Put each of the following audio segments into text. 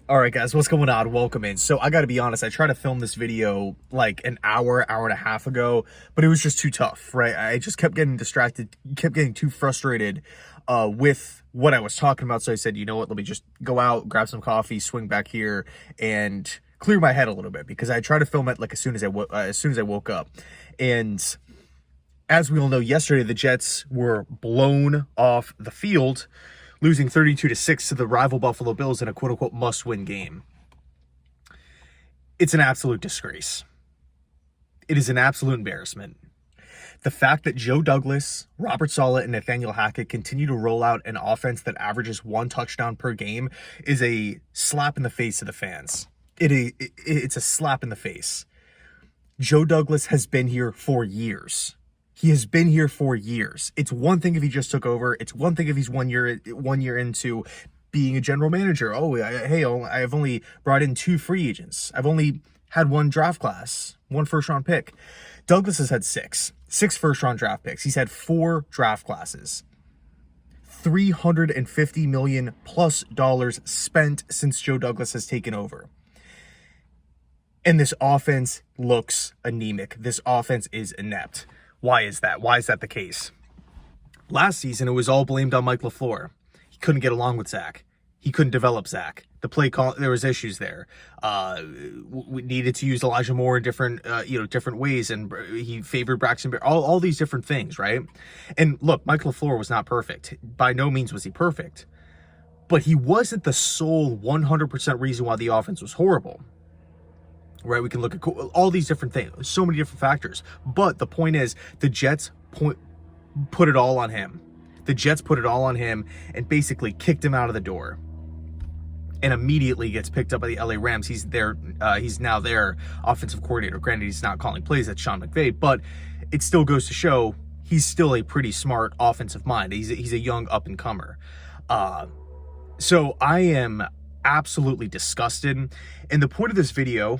All right, guys, what's going on? Welcome in. So I got to be honest, I tried to film this video like an hour and a half ago, but it was just too tough, right? I just kept getting distracted, kept getting too frustrated with what I was talking about. So I said, you know what, let me just go out, grab some coffee, swing back here, and clear my head a little bit, because I tried to film it like as soon as I woke up. And as we all know, yesterday the Jets were blown off the field, losing 32-6 to the rival Buffalo Bills in a quote-unquote must-win game. It's an absolute disgrace. It is an absolute embarrassment. The fact that Joe Douglas, Robert Saleh, and Nathaniel Hackett continue to roll out an offense that averages 1 touchdown per game is a slap in the face to the fans. It's a slap in the face. Joe Douglas has been here for years. He has been here for years. It's one thing if he just took over. It's one thing if he's one year into being a general manager. I've only brought in 2 free agents. I've only had 1 draft class, 1 first-round pick. Douglas has had 6 first-round draft picks. He's had 4 draft classes. $350 million plus spent since Joe Douglas has taken over. And this offense looks anemic. This offense is inept. Why is that? Why is that the case? Last season, it was all blamed on Mike LaFleur. He couldn't get along with Zach. He couldn't develop Zach. The play call, there was issues there. We needed to use Elijah Moore in different ways, and he favored Braxton Bear. All these different things, right? And look, Mike LaFleur was not perfect. By no means was he perfect, but he wasn't the sole 100% reason why the offense was horrible. Right, we can look at all these different things, so many different factors. But the point is, the Jets put it all on him. The Jets put it all on him and basically kicked him out of the door. And immediately gets picked up by the LA Rams. He's now their offensive coordinator. Granted, he's not calling plays. That's Sean McVay, but it still goes to show he's still a pretty smart offensive mind. He's a young up and comer. So I am absolutely disgusted. And the point of this video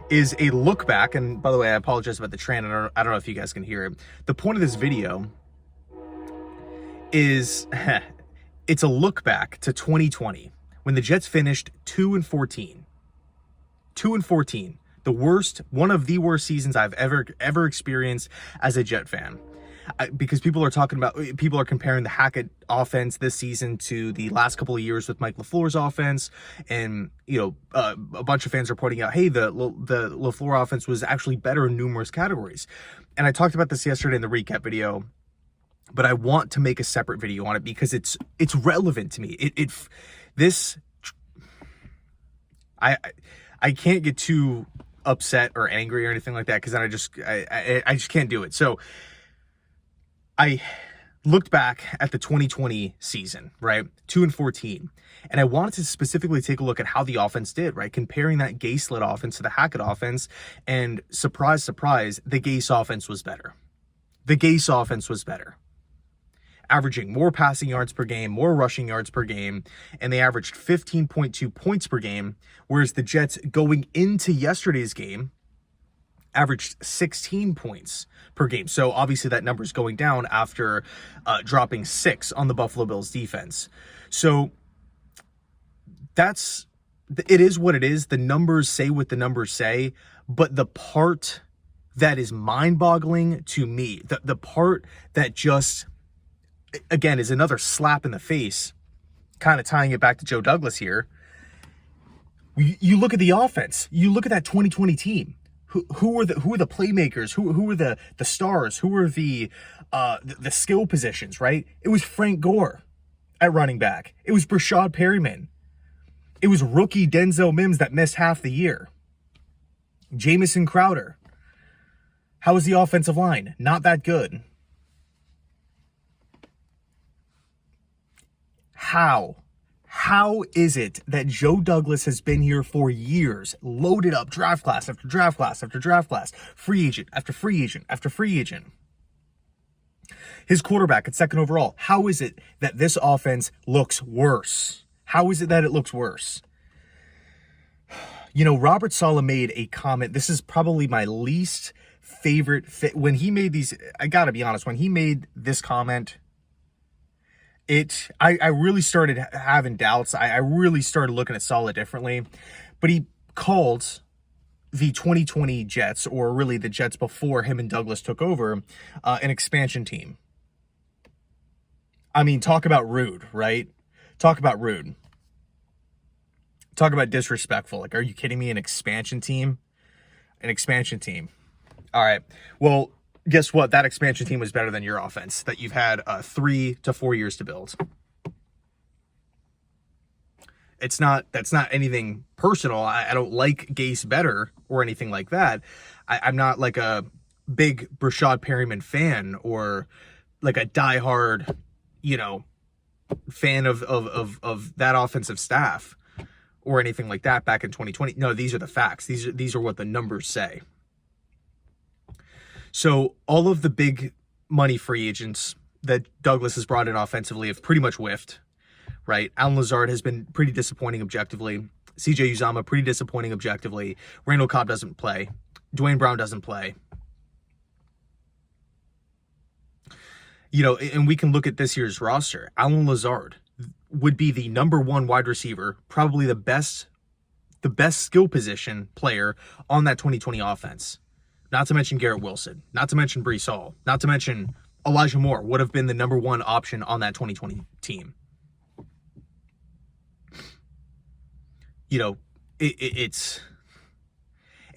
is a look back, and by the way, I apologize about the train. I don't know if you guys can hear it. The point of this video is it's a look back to 2020 when the Jets finished 2-14. 2-14, one of the worst seasons I've ever experienced as a Jet fan. Because people are comparing the Hackett offense this season to the last couple of years with Mike LaFleur's offense. And, a bunch of fans are pointing out, hey, the LaFleur offense was actually better in numerous categories. And I talked about this yesterday in the recap video, but I want to make a separate video on it because it's relevant to me. I can't get too upset or angry or anything like that, because then I just can't do it. So I looked back at the 2020 season, right? 2-14. And I wanted to specifically take a look at how the offense did, right? Comparing that Gase-led offense to the Hackett offense. And surprise, surprise, the Gase offense was better. The Gase offense was better. Averaging more passing yards per game, more rushing yards per game, and they averaged 15.2 points per game, whereas the Jets going into yesterday's game averaged 16 points per game. So obviously that number is going down after dropping 6 on the Buffalo Bills defense. So it is what it is. The numbers say what the numbers say, but the part that is mind-boggling to me, the part that just, again, is another slap in the face, kind of tying it back to Joe Douglas here. You look at the offense. You look at that 2020 team. Who are the playmakers? Who are the stars? Who are the skill positions, right? It was Frank Gore at running back. It was Brashad Perryman. It was rookie Denzel Mims that missed half the year. Jamison Crowder. How was the offensive line? Not that good. How is it that Joe Douglas has been here for years, loaded up draft class after draft class after draft class, free agent after free agent after free agent? His quarterback at 2nd overall. How is it that this offense looks worse? How is it that it looks worse? Robert Saleh made a comment. This is probably my least favorite when he made these. I gotta be honest, when he made this comment, I really started having doubts. I really started looking at Saleh differently, but he called the 2020 Jets, or really the Jets before him and Douglas took over, an expansion team. I mean, talk about rude, right? Talk about rude. Talk about disrespectful. Like, are you kidding me? An expansion team? An expansion team. All right. Well, guess what? That expansion team was better than your offense that you've had 3 to 4 years to build. That's not anything personal. I don't like Gase better or anything like that. I'm not like a big Brashad Perryman fan or like a diehard, fan of that offensive staff or anything like that back in 2020. No, these are the facts. These are what the numbers say. So all of the big money free agents that Douglas has brought in offensively have pretty much whiffed, right? Allen Lazard has been pretty disappointing objectively. CJ Uzomah, pretty disappointing objectively. Randall Cobb doesn't play. Dwayne Brown doesn't play. And we can look at this year's roster. Allen Lazard would be the number 1 wide receiver, probably the best skill position player on that 2020 offense. Not to mention Garrett Wilson, not to mention Breece Hall, not to mention Elijah Moore would have been the number 1 option on that 2020 team. It's...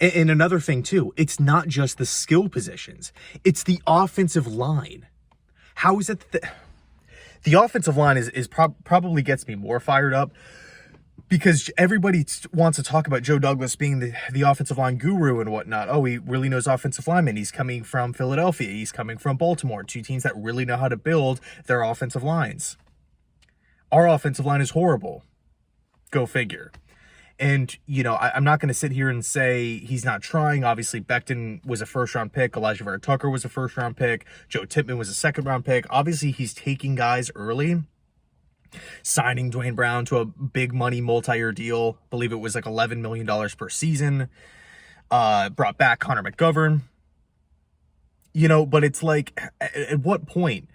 And another thing, too, it's not just the skill positions. It's the offensive line. How is it that the offensive line is probably gets me more fired up, because everybody wants to talk about Joe Douglas being the offensive line guru and whatnot. Oh, he really knows offensive linemen. He's coming from Philadelphia. He's coming from Baltimore, 2 teams that really know how to build their offensive lines. Our offensive line is horrible. Go figure. And, I'm not going to sit here and say he's not trying. Obviously, Becton was a first-round pick. Elijah Vera Tucker was a first-round pick. Joe Tippmann was a second-round pick. Obviously, he's taking guys early. Signing Dwayne Brown to a big money multi-year deal. I believe it was like $11 million per season. Brought back Connor McGovern. But it's like, at what point?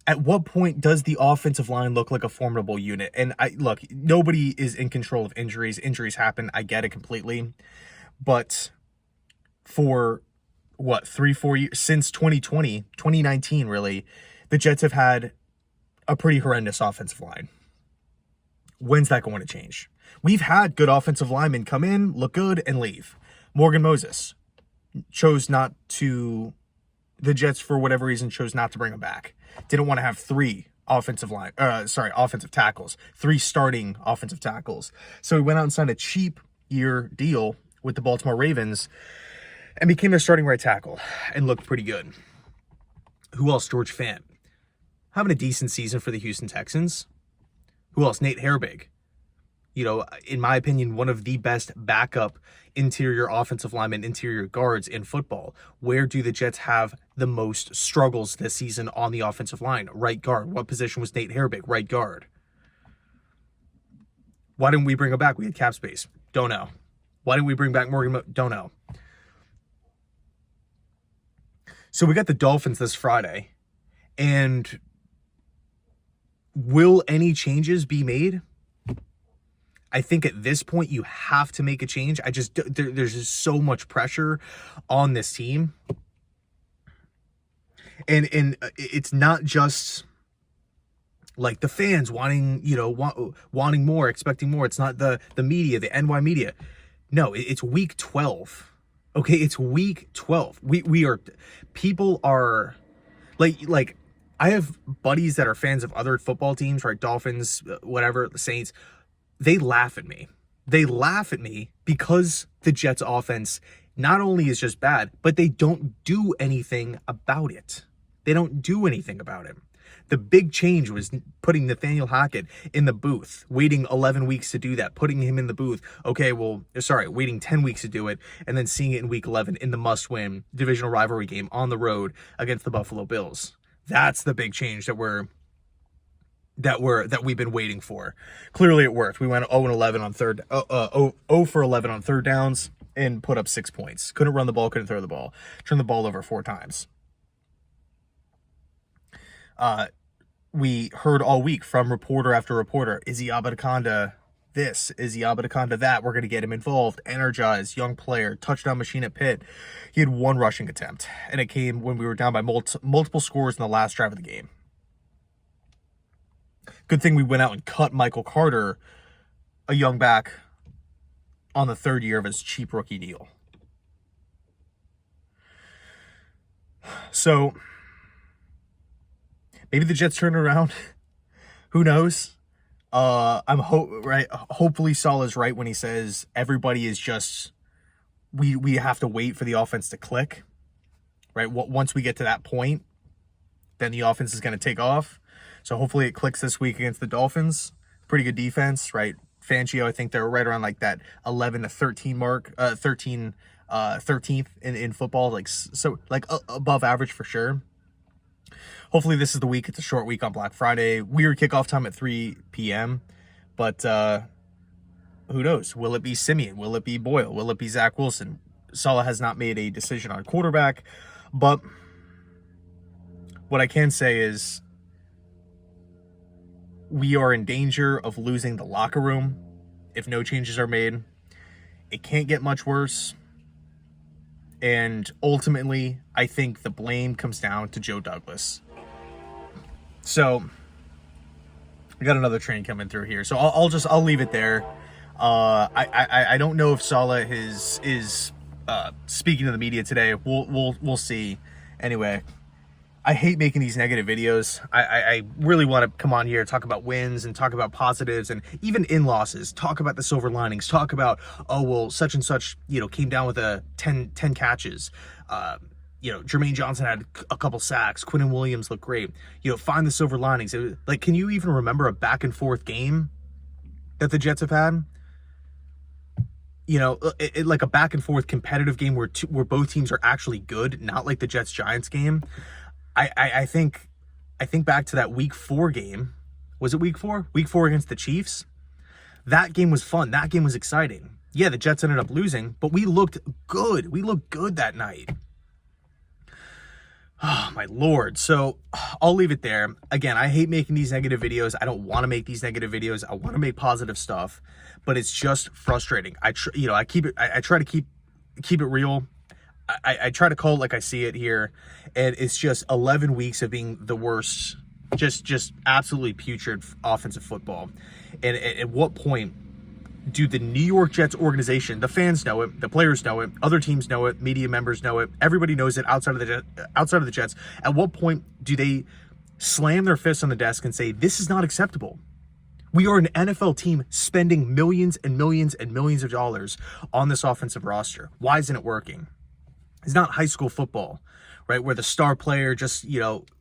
At what point does the offensive line look like a formidable unit? And look, nobody is in control of injuries. Injuries happen. I get it completely. But for 3-4 years, since 2019, really, the Jets have had a pretty horrendous offensive line. When's that going to change? We've had good offensive linemen come in, look good, and leave. Morgan Moses chose not to, the Jets, for whatever reason, chose not to bring him back. Didn't want to have 3 offensive tackles, 3 starting offensive tackles. So he went out and signed a cheap year deal with the Baltimore Ravens and became their starting right tackle and looked pretty good. Who else? George Fant. Having a decent season for the Houston Texans. Who else? Nate Herbig. In my opinion, one of the best backup interior offensive linemen, interior guards in football. Where do the Jets have the most struggles this season on the offensive line? Right guard. What position was Nate Herbig? Right guard. Why didn't we bring him back? We had cap space. Don't know. Why didn't we bring back Morgan? Don't know. So we got the Dolphins this Friday. And will any changes be made? I think at this point you have to make a change. There's just so much pressure on this team. And it's not just like the fans wanting, wanting more, expecting more. It's not the media, the NY media. No, it's week 12. Okay, it's week 12. People are like I have buddies that are fans of other football teams, right? Dolphins, whatever, the Saints. They laugh at me. They laugh at me because the Jets offense not only is just bad, but they don't do anything about it. They don't do anything about it. The big change was putting Nathaniel Hackett in the booth, waiting 11 weeks to do that, putting him in the booth. Okay, waiting 10 weeks to do it, and then seeing it in week 11 in the must-win divisional rivalry game on the road against the Buffalo Bills. That's the big change that we've been waiting for. Clearly it worked. We went 0-11 on 0 for 11 on third downs and put up 6 points. Couldn't run the ball, couldn't throw the ball. Turned the ball over 4 times. we heard all week from reporter after reporter, Izzy Abadakonda this, Izzy Abadakonda that, we're going to get him involved, energized, young player, touchdown machine at Pitt. He had one rushing attempt, and it came when we were down by multiple scores in the last drive of the game. Good thing we went out and cut Michael Carter, a young back, on the third year of his cheap rookie deal. So maybe the Jets turn around. Who knows? Hopefully Saleh's right when he says everybody is just, we have to wait for the offense to click, right? Once we get to that point, then the offense is going to take off. So hopefully it clicks this week against the Dolphins. Pretty good defense, right? Fangio, I think they're right around like that 11 to 13 mark, 13th in football, like so like above average for sure. Hopefully this is the week. It's a short week on Black Friday. Weird kickoff time at 3 p.m. But who knows? Will it be Simeon? Will it be Boyle? Will it be Zach Wilson? Saleh has not made a decision on quarterback. But what I can say is we are in danger of losing the locker room if no changes are made. It can't get much worse. And ultimately, I think the blame comes down to Joe Douglas. So I got another train coming through here. So I'll leave it there. I don't know if Saleh is speaking to the media today. We'll see. Anyway, I hate making these negative videos. I really want to come on here, talk about wins and talk about positives and even in losses, talk about the silver linings, talk about, oh, well, such and such, came down with 10 catches. Jermaine Johnson had a couple sacks. Quinnen Williams looked great. Find the silver linings. Like, can you even remember a back and forth game that the Jets have had? Like a back and forth competitive game where both teams are actually good, not like the Jets-Giants game. I think back to that week 4 game. Was it week 4? Week 4 against the Chiefs. That game was fun. That game was exciting. Yeah, the Jets ended up losing, but we looked good. We looked good that night. Oh, my Lord. So I'll leave it there. Again, I hate making these negative videos. I don't want to make these negative videos. I want to make positive stuff, but it's just frustrating. I try to keep it real. I try to call it like I see it here, and it's just 11 weeks of being the worst, just absolutely putrid offensive football. And at what point do the New York Jets organization, the fans know it, the players know it, other teams know it, media members know it, everybody knows it outside of the Jets, at what point do they slam their fists on the desk and say, this is not acceptable? We are an NFL team spending millions and millions and millions of dollars on this offensive roster. Why isn't it working? It's not high school football, right? Where the star player just,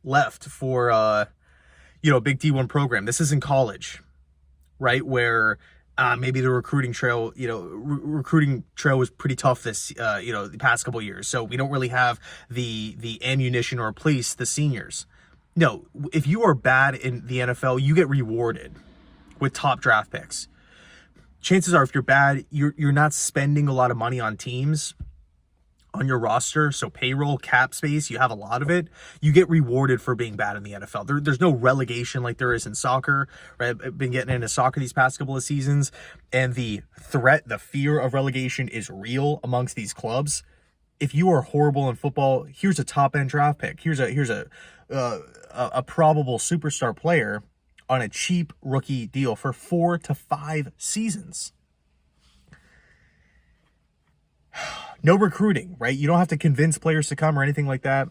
left for, a big D1 program. This isn't college, right? Where maybe the recruiting trail was pretty tough the past couple years. So we don't really have the ammunition to replace the seniors. No, if you are bad in the NFL, you get rewarded with top draft picks. Chances are, if you're bad, you're not spending a lot of money on teams on your roster, so payroll, cap space, you have a lot of it. You get rewarded for being bad in the NFL. There's no relegation like there is in soccer, right? I've been getting into soccer these past couple of seasons, and the fear of relegation is real amongst these clubs. If you are horrible in football, here's a top-end draft pick. Here's a probable superstar player on a cheap rookie deal for 4 to 5 seasons. No recruiting, right? You don't have to convince players to come or anything like that.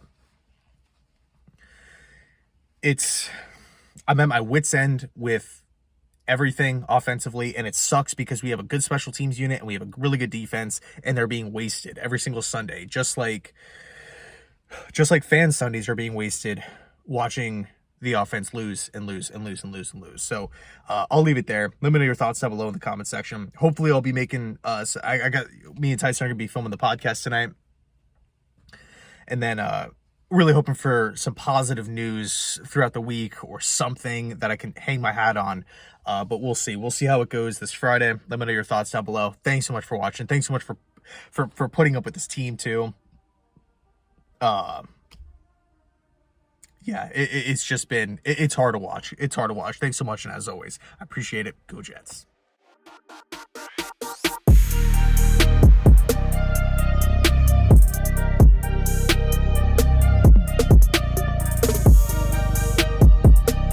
I'm at my wit's end with everything offensively, and it sucks because we have a good special teams unit and we have a really good defense, and they're being wasted every single Sunday, just like fan Sundays are being wasted watching the offense lose and lose and lose and lose and lose. So I'll leave it there. Let me know your thoughts down below in the comment section. Hopefully I'll be making, me and Tyson are going to be filming the podcast tonight. And then really hoping for some positive news throughout the week or something that I can hang my hat on. But we'll see. We'll see how it goes this Friday. Let me know your thoughts down below. Thanks so much for watching. Thanks so much for putting up with this team too. yeah, it's just been, it's hard to watch. It's hard to watch. Thanks so much, and as always, I appreciate it. Go Jets.